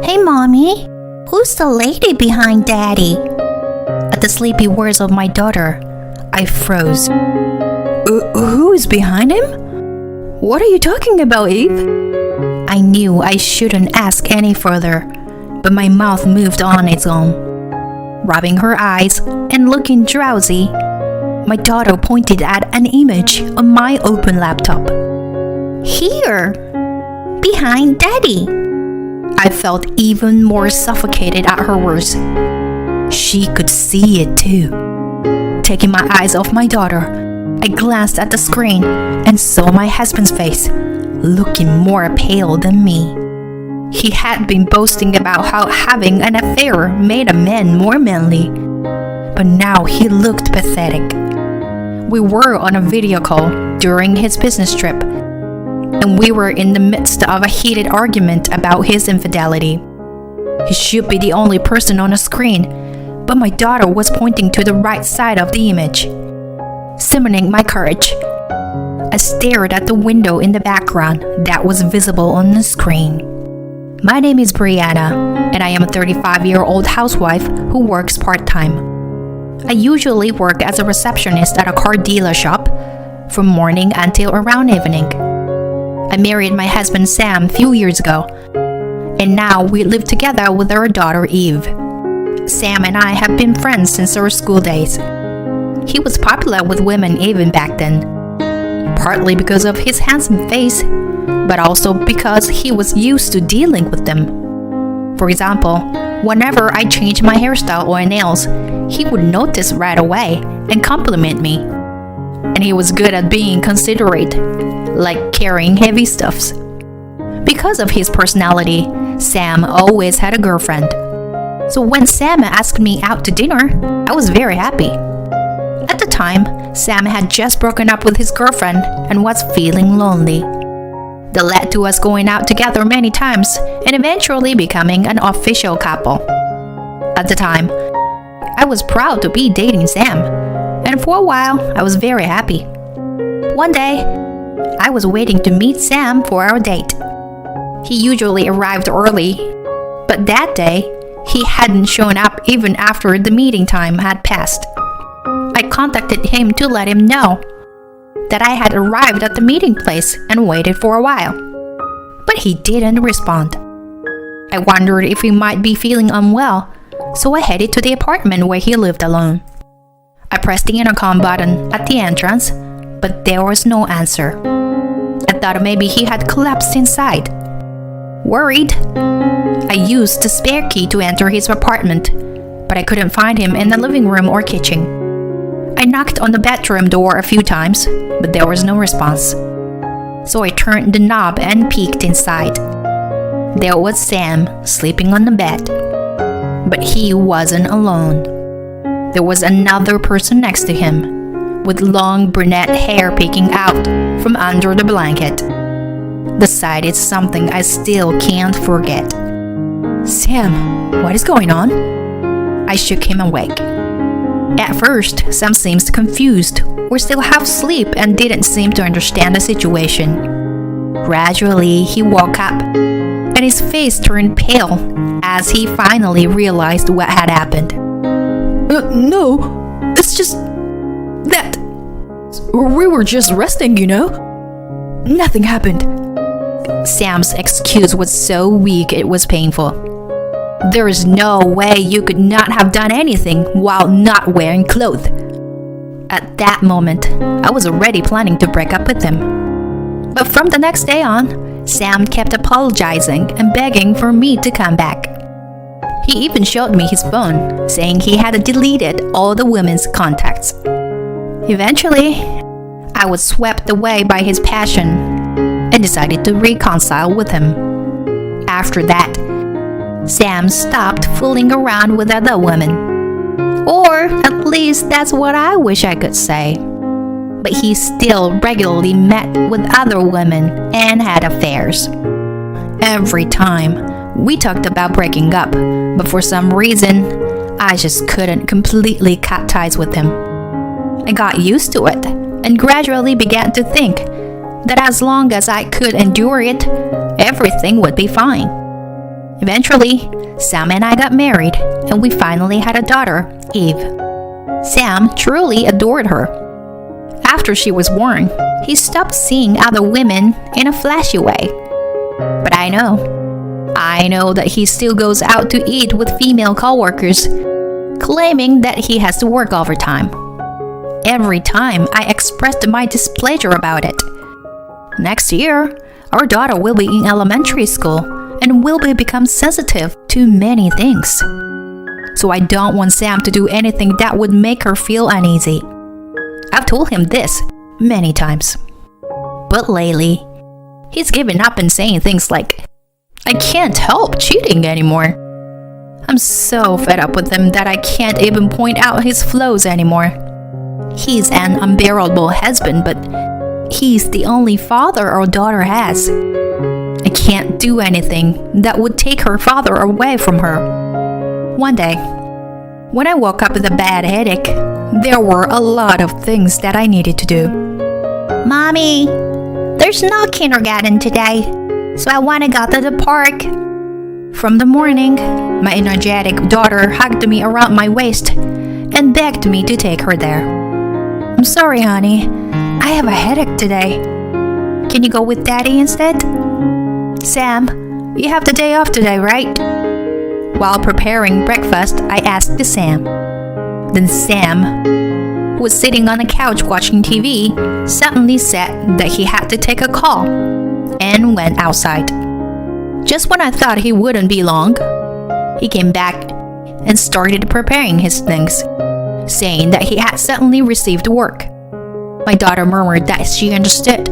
Hey, Mommy, who's the lady behind Daddy? At the sleepy words of my daughter, I froze. Who is behind him? What are you talking about, Eve? I knew I shouldn't ask any further, but my mouth moved on its own. Rubbing her eyes and looking drowsy, my daughter pointed at an image on my open laptop. Here, behind Daddy. I felt even more suffocated at her words. She could see it too. Taking my eyes off my daughter, I glanced at the screen and saw my husband's face, looking more pale than me. He had been boasting about how having an affair made a man more manly, but now he looked pathetic. We were on a video call during his business trip, and we were in the midst of a heated argument about his infidelity. He should be the only person on the screen, but my daughter was pointing to the right side of the image. Summoning my courage, I stared at the window in the background that was visible on the screen. My name is Brianna, and I am a 35-year-old housewife who works part-time. I usually work as a receptionist at a car dealer shop from morning until around evening. I married my husband Sam a few years ago, and now we live together with our daughter Eve. Sam and I have been friends since our school days. He was popular with women even back then, partly because of his handsome face, but also because he was used to dealing with them. For example, whenever I changed my hairstyle or nails, he would notice right away and compliment me. And he was good at being considerate, like carrying heavy stuffs. Because of his personality, Sam always had a girlfriend. So when Sam asked me out to dinner, I was very happy. At the time, Sam had just broken up with his girlfriend and was feeling lonely. That led to us going out together many times and eventually becoming an official couple. At the time, I was proud to be dating Sam, and for a while, I was very happy. One day, I was waiting to meet Sam for our date. He usually arrived early, but that day, he hadn't shown up even after the meeting time had passed. I contacted him to let him know that I had arrived at the meeting place and waited for a while, but he didn't respond. I wondered if he might be feeling unwell, so I headed to the apartment where he lived alone. I pressed the intercom button at the entrance, but there was no answer. I thought maybe he had collapsed inside. Worried, I used the spare key to enter his apartment, but I couldn't find him in the living room or kitchen. I knocked on the bedroom door a few times, but there was no response. So I turned the knob and peeked inside. There was Sam sleeping on the bed, but he wasn't alone. There was another person next to him, with long brunette hair peeking out from under the blanket. The sight is something I still can't forget. Sam, what is going on? I shook him awake. At first, Sam seemed confused or still half asleep and didn't seem to understand the situation. Gradually, he woke up, and his face turned pale as he finally realized what had happened. No, it's just that we were just resting, you know? Nothing happened. Sam's excuse was so weak it was painful. There is no way you could not have done anything while not wearing clothes. At that moment, I was already planning to break up with him. But from the next day on, Sam kept apologizing and begging for me to come back. He even showed me his phone, saying he had deleted all the women's contacts. Eventually, I was swept away by his passion and decided to reconcile with him. After that, Sam stopped fooling around with other women. Or at least that's what I wish I could say. But he still regularly met with other women and had affairs. Every time, we talked about breaking up, but for some reason, I just couldn't completely cut ties with him. I got used to it and gradually began to think that as long as I could endure it, everything would be fine. Eventually, Sam and I got married, and we finally had a daughter, Eve. Sam truly adored her. After she was born, he stopped seeing other women in a flashy way. But I know that he still goes out to eat with female coworkers, claiming that he has to work overtime. Every time I expressed my displeasure about it. Next year, our daughter will be in elementary school and will become sensitive to many things. So I don't want Sam to do anything that would make her feel uneasy. I've told him this many times. But lately, he's given up and saying things like, I can't help cheating anymore. I'm so fed up with him that I can't even point out his flaws anymore. He's an unbearable husband, but he's the only father our daughter has. I can't do anything that would take her father away from her. One day, when I woke up with a bad headache, there were a lot of things that I needed to do. Mommy, there's no kindergarten today, so I want to go to the park. From the morning, my energetic daughter hugged me around my waist and begged me to take her there. I'm sorry, honey. I have a headache today. Can you go with Daddy instead? Sam, you have the day off today, right? While preparing breakfast, I asked Sam. Then Sam, who was sitting on the couch watching TV, suddenly said that he had to take a call and went outside. Just when I thought he wouldn't be long, he came back and started preparing his things, saying that he had suddenly received work. My daughter murmured that she understood,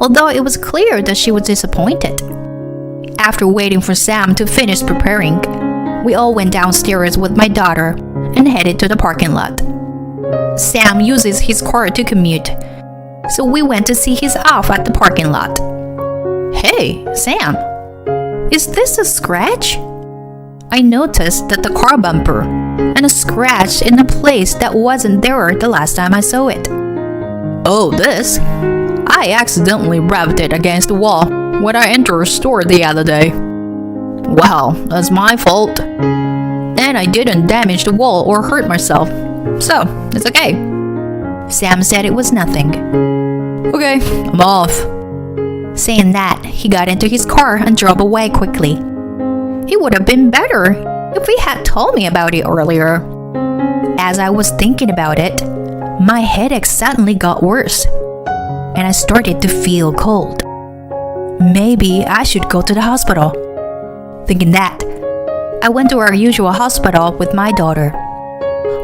although it was clear that she was disappointed. After waiting for Sam to finish preparing, we all went downstairs with my daughter and headed to the parking lot. Sam uses his car to commute, so we went to see his off at the parking lot. Hey, Sam, is this a scratch? I noticed that the car bumper and a scratch in a place that wasn't there the last time I saw it. Oh, this? I accidentally rubbed it against the wall when I entered a store the other day. Well, that's my fault. And I didn't damage the wall or hurt myself, so it's okay. Sam said it was nothing. Okay, I'm off. Saying that, he got into his car and drove away quickly. It would have been better if he had told me about it earlier. As I was thinking about it, my headache suddenly got worse, and I started to feel cold. Maybe I should go to the hospital. Thinking that, I went to our usual hospital with my daughter.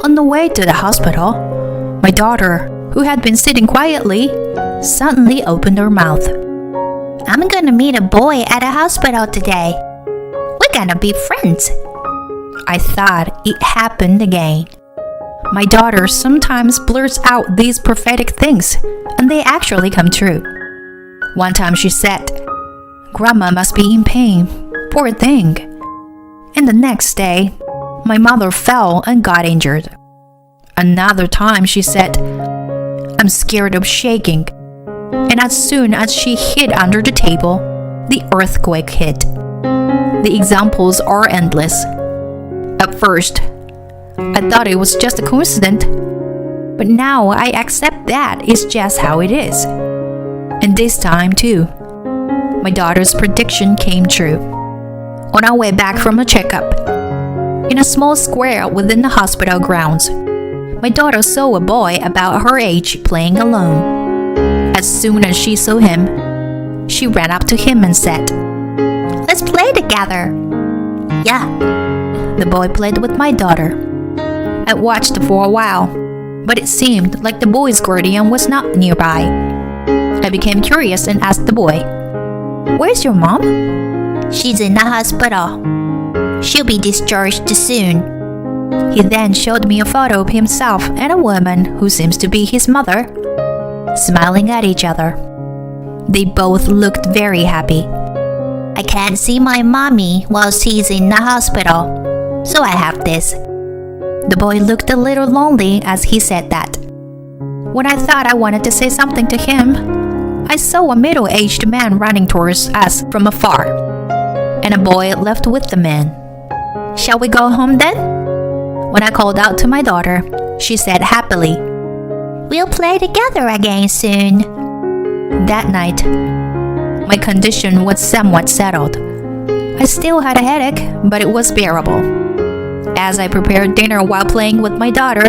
On the way to the hospital, my daughter, who had been sitting quietly, suddenly opened her mouth. I'm gonna meet a boy at a hospital today. We're gonna be friends. I thought it happened again. My daughter sometimes blurts out these prophetic things, and they actually come true. One time she said, Grandma must be in pain, poor thing. And the next day, my mother fell and got injured. Another time she said, I'm scared of shaking. And as soon as she hid under the table, the earthquake hit. The examples are endless. At first, I thought it was just a coincidence, but now I accept that it's just how it is. And this time too, my daughter's prediction came true. On our way back from a checkup, in a small square within the hospital grounds, my daughter saw a boy about her age playing alone. As soon as she saw him, she ran up to him and said, Let's play together. Yeah. The boy played with my daughter. I watched for a while, but it seemed like the boy's guardian was not nearby. I became curious and asked the boy, Where's your mom? She's in the hospital. She'll be discharged soon. He then showed me a photo of himself and a woman who seems to be his mother, smiling at each other. They both looked very happy. I can't see my mommy while she's in the hospital, so I have this. The boy looked a little lonely as he said that. When I thought I wanted to say something to him, I saw a middle-aged man running towards us from afar. and a boy left with the man. "Shall we go home then?" When I called out to my daughter, she said happily, We'll play together again soon. That night, my condition was somewhat settled. I still had a headache, but it was bearable. As I prepared dinner while playing with my daughter,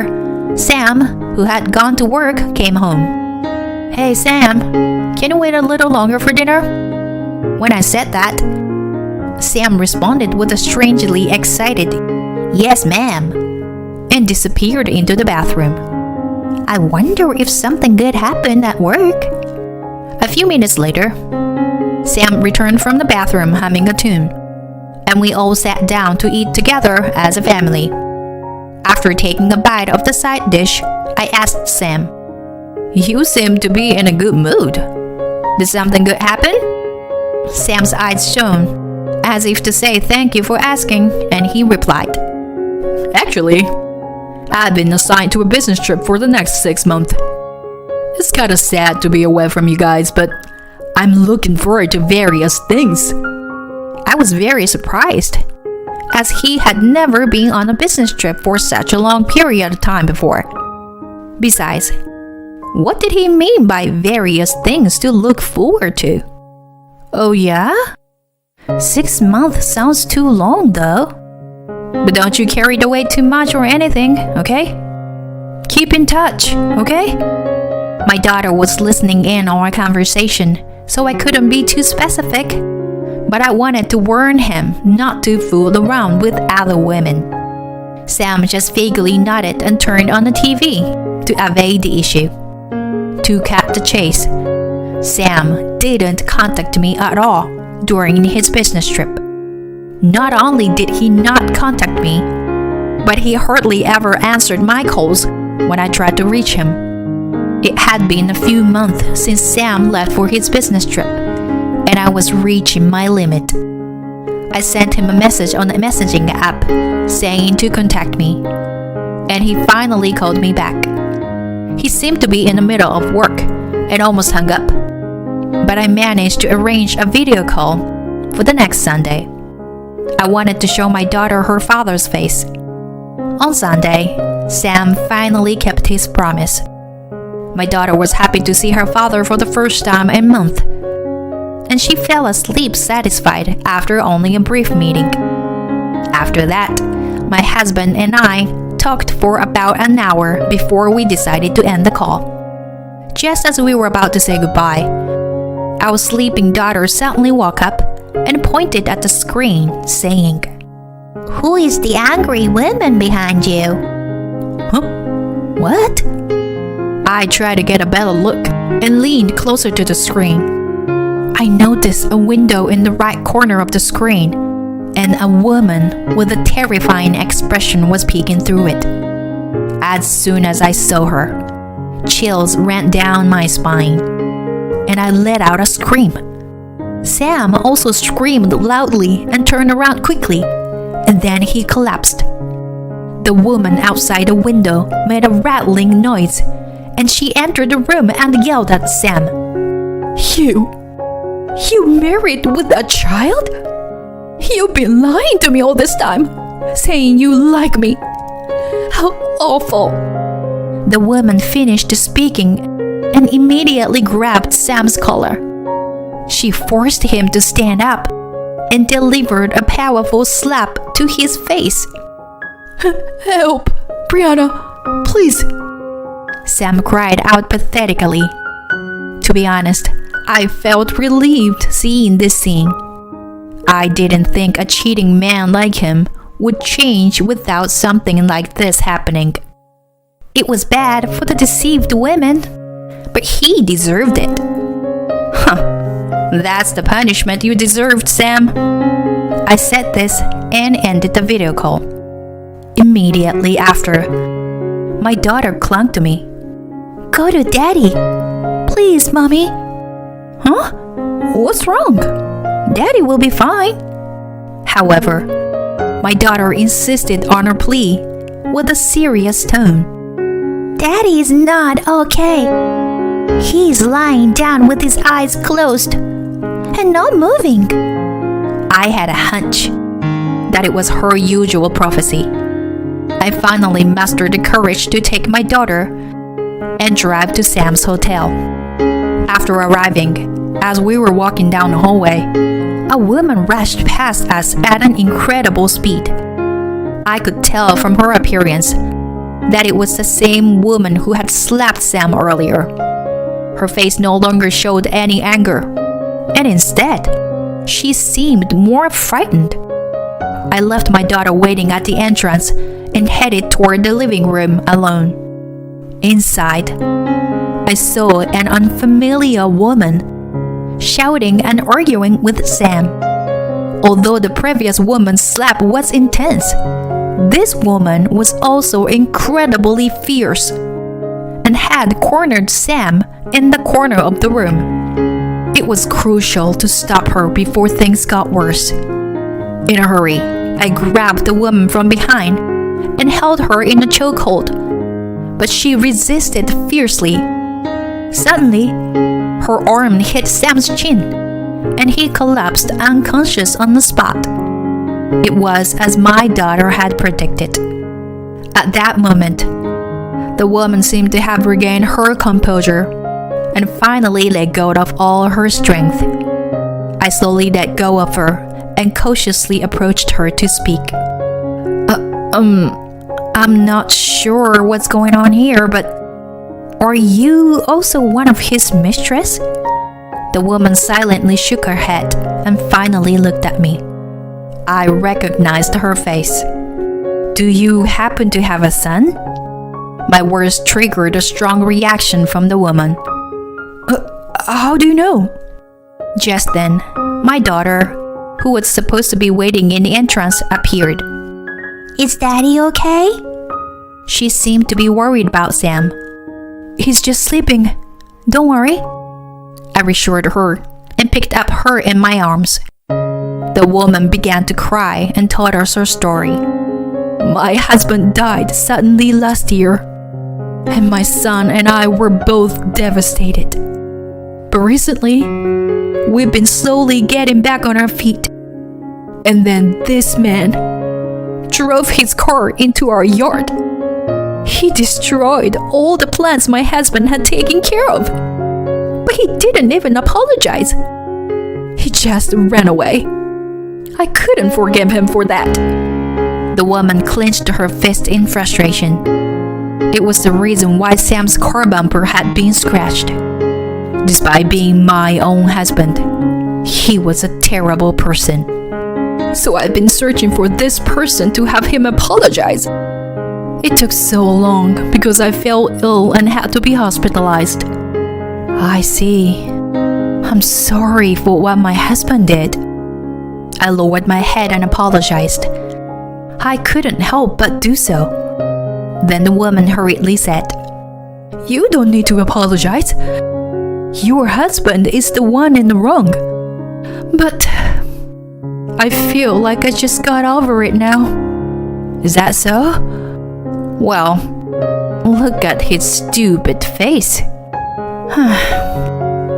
Sam, who had gone to work, came home. "Hey Sam, can you wait a little longer for dinner?" When I said that, Sam responded with a strangely excited, "Yes, ma'am," and disappeared into the bathroom. I wonder if something good happened at work. A few minutes later, Sam returned from the bathroom humming a tune, and we all sat down to eat together as a family. After taking a bite of the side dish, I asked Sam, "You seem to be in a good mood. Did something good happen?" Sam's eyes shone, as if to say thank you for asking, and he replied, "Actually, I've been assigned to a business trip for the next 6 months. It's kind of sad to be away from you guys, but I'm looking forward to various things." I was very surprised, as he had never been on a business trip for such a long period of time before. Besides, what did he mean by various things to look forward to? Oh yeah? 6 months sounds too long though. But don't you carry the weight too much or anything, okay? Keep in touch, okay? My daughter was listening in on our conversation, so I couldn't be too specific. But I wanted to warn him not to fool around with other women. Sam just vaguely nodded and turned on the TV to evade the issue. To cut the chase, Sam didn't contact me at all during his business trip. Not only did he not contact me, but he hardly ever answered my calls when I tried to reach him. It had been a few months since Sam left for his business trip, and I was reaching my limit. I sent him a message on the messaging app saying to contact me, and he finally called me back. He seemed to be in the middle of work and almost hung up, but I managed to arrange a video call for the next Sunday. I wanted to show my daughter her father's face. On Sunday, Sam finally kept his promise. My daughter was happy to see her father for the first time in a month, and she fell asleep satisfied after only a brief meeting. After that, my husband and I talked for about an hour before we decided to end the call. Just as we were about to say goodbye, our sleeping daughter suddenly woke up and pointed at the screen, saying, Who is the angry woman behind you? "Huh? What?" I tried to get a better look and leaned closer to the screen. I noticed a window in the right corner of the screen, and a woman with a terrifying expression was peeking through it. As soon as I saw her, chills ran down my spine, and I let out a scream. Sam also screamed loudly and turned around quickly, and then he collapsed. The woman outside the window made a rattling noise, and she entered the room and yelled at Sam, You married with a child? You've been lying to me all this time, saying you like me. How awful." The woman finished speaking and immediately grabbed Sam's collar. She forced him to stand up and delivered a powerful slap to his face. "Help, Brianna, please," Sam cried out pathetically. To be honest, I felt relieved seeing this scene. I didn't think a cheating man like him would change without something like this happening. It was bad for the deceived women, but he deserved it. That's the punishment you deserved, Sam. I said this and ended the video call. Immediately after, my daughter clung to me. "Go to Daddy. Please, Mommy." "Huh? What's wrong? Daddy will be fine." However, my daughter insisted on her plea with a serious tone. Daddy is not okay. He's lying down with his eyes closed and not moving. I had a hunch that it was her usual prophecy. I finally mustered the courage to take my daughter and drive to Sam's hotel. After arriving, as we were walking down the hallway, a woman rushed past us at an incredible speed. I could tell from her appearance that it was the same woman who had slapped Sam earlier. Her face no longer showed any anger, and instead, she seemed more frightened. I left my daughter waiting at the entrance and headed toward the living room alone. Inside, I saw an unfamiliar woman shouting and arguing with Sam. Although the previous woman's slap was intense, this woman was also incredibly fierce and had cornered Sam in the corner of the room. It was crucial to stop her before things got worse. In a hurry, I grabbed the woman from behind and held her in a chokehold, but she resisted fiercely. Suddenly, her arm hit Sam's chin, and he collapsed unconscious on the spot. It was as my daughter had predicted. At that moment, the woman seemed to have regained her composure and finally let go of all her strength. I slowly let go of her and cautiously approached her to speak. I'm not sure what's going on here, but are you also one of his mistress? The woman silently shook her head and finally looked at me. I recognized her face. Do you happen to have a son? My words triggered a strong reaction from the woman. How do you know? Just then, my daughter, who was supposed to be waiting in the entrance, appeared. Is Daddy okay? She seemed to be worried about Sam. He's just sleeping. Don't worry. I reassured her and picked up her in my arms. The woman began to cry and told us her story. My husband died suddenly last year, and my son and I were both devastated. But recently, we've been slowly getting back on our feet. And then this man drove his car into our yard. He destroyed all the plants my husband had taken care of. But he didn't even apologize. He just ran away. I couldn't forgive him for that. The woman clenched her fist in frustration. It was the reason why Sam's car bumper had been scratched. Despite being my own husband, he was a terrible person. So I've been searching for this person to have him apologize. It took so long because I fell ill and had to be hospitalized. I see. I'm sorry for what my husband did. I lowered my head and apologized. I couldn't help but do so. Then the woman hurriedly said, You don't need to apologize. Your husband is the one in the wrong. But I feel like I just got over it now. Is that so? Well, look at his stupid face.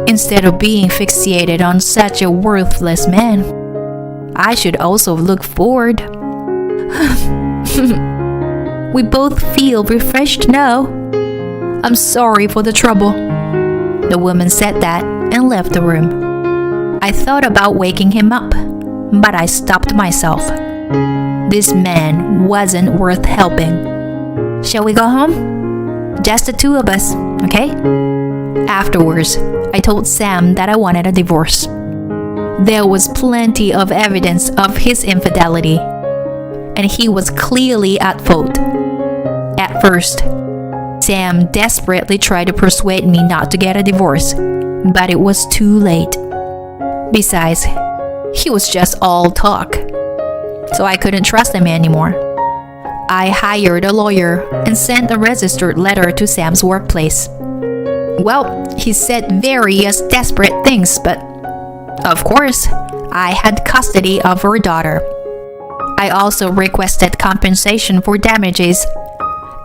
Instead of being fixated on such a worthless man, I should also look forward. We both feel refreshed now. I'm sorry for the trouble. The woman said that and left the room. I thought about waking him up, but I stopped myself. This man wasn't worth helping. Shall we go home? Just the two of us, okay? Afterwards, I told Sam that I wanted a divorce. There was plenty of evidence of his infidelity, and he was clearly at fault. At first, Sam desperately tried to persuade me not to get a divorce, but it was too late. Besides, he was just all talk, so I couldn't trust him anymore. I hired a lawyer and sent a registered letter to Sam's workplace. Well, he said various desperate things, but of course, I had custody of her daughter. I also requested compensation for damages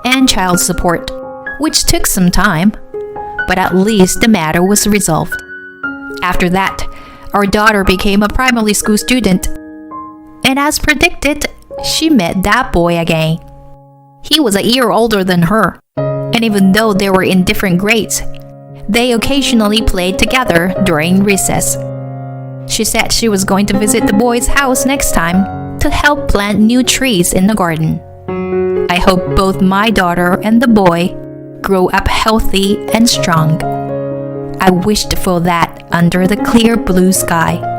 and child support, which took some time, but at least the matter was resolved. After that, our daughter became a primary school student And as predicted, she met that boy again. He was a year older than her, and even though they were in different grades, they occasionally played together during recess. She said she was going to visit the boy's house next time to help plant new trees in the garden. I hope both my daughter and the boy grow up healthy and strong. I wished for that under the clear blue sky.